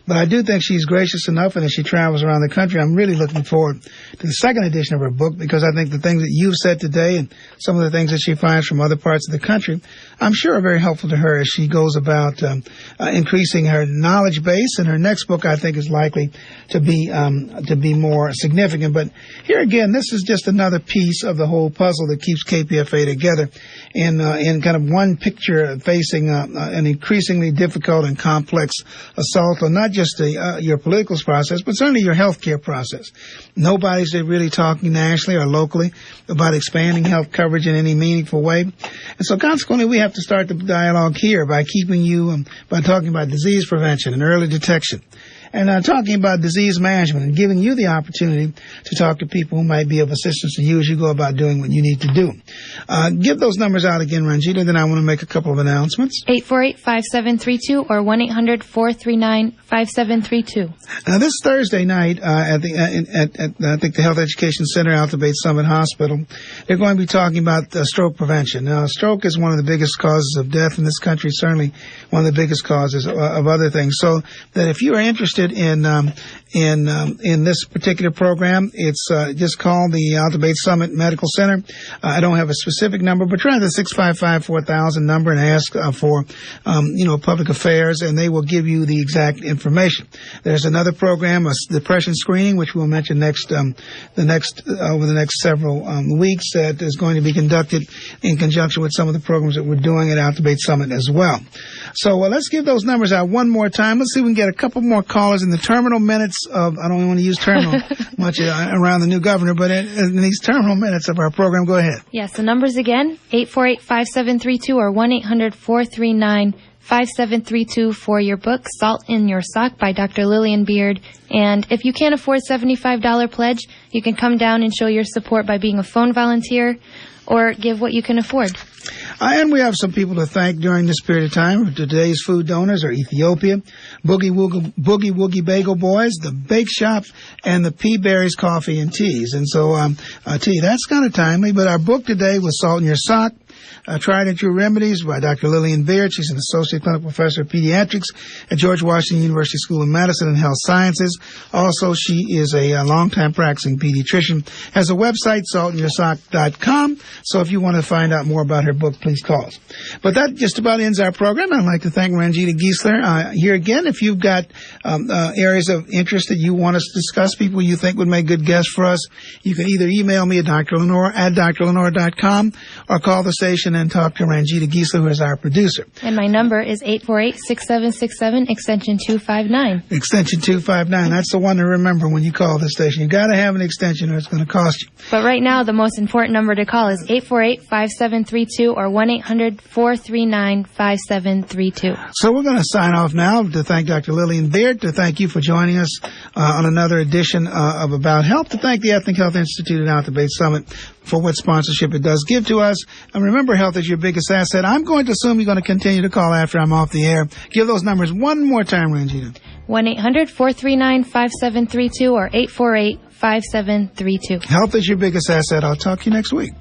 But I do think she's gracious enough, and as she travels around the country, I'm really looking forward to the second edition of her book, because I think the things that you've said today and some of the things that she finds from other parts of the country, I'm sure are very helpful to her as she goes about increasing her knowledge base. And her next book, I think, is likely to be more significant. But here again, this is just another piece of the whole puzzle that keeps KPFA together in kind of one picture facing an increasingly difficult and complex assault on not just your political process, but certainly your healthcare process. Nobody's really talking nationally or locally about expanding health coverage in any meaningful way. And so consequently, we have to start the dialogue here by by talking about disease prevention and early detection, and talking about disease management, and giving you the opportunity to talk to people who might be of assistance to you as you go about doing what you need to do. Give those numbers out again, Ranjita, then I want to make a couple of announcements. 848-5732 or 1-800-439-5732. Now, this Thursday night at I think the Health Education Center, Altabate Summit Hospital, they're going to be talking about stroke prevention. Now, stroke is one of the biggest causes of death in this country, certainly one of the biggest causes of other things. So that if you are interested in this particular program, it's just call the Altabate Summit Medical Center. I don't have a specific number, but try the 655-4000 number and ask for public affairs, and they will give you the exact information. There's another program, a depression screening, which we'll mention over the next several weeks, that is going to be conducted in conjunction with some of the programs that we're doing at Altabate Summit as well. So let's give those numbers out one more time. Let's see if we can get a couple more callers in the terminal minutes of, I don't want to use terminal much around the new governor, but in these terminal minutes of our program, go ahead. Yes, the numbers again, 848-5732 or 1-800-439-5732 for your book, Salt in Your Sock by Dr. Lillian Beard. And if you can't afford $75 pledge, you can come down and show your support by being a phone volunteer or give what you can afford. And we have some people to thank during this period of time. Today's food donors are Ethiopia, Boogie Woogie Bagel Boys, the Bake Shop, and the Pea Berries Coffee and Teas. And so, that's kind of timely. But our book today was Salt in Your Sock, Tried and True Remedies by Dr. Lillian Beard. She's an associate clinical professor of pediatrics at George Washington University School of Medicine and Health Sciences. Also, she is a longtime practicing pediatrician. Has a website, saltinyoursock.com. So if you want to find out more about her book, please call us. But that just about ends our program. I'd like to thank Ranjita Giesler. Here again, if you've got areas of interest that you want us to discuss, people you think would make good guests for us, you can either email me at drlenore@drlenore.com or call the station and talk to Ranjita Giesler, who is our producer. And my number is 848-6767, extension 259. Extension 259. That's the one to remember when you call the station. You got to have an extension or it's going to cost you. But right now, the most important number to call is 848-5732 or 1-800-439-5732. So we're going to sign off now to thank Dr. Lillian Beard, to thank you for joining us on another edition of About Health, to thank the Ethnic Health Institute at Altabate Summit for what sponsorship it does give to us. And remember, health is your biggest asset. I'm going to assume you're going to continue to call after I'm off the air. Give those numbers one more time, Ranjita. 1-800-439-5732 or 848-5732. Health is your biggest asset. I'll talk to you next week.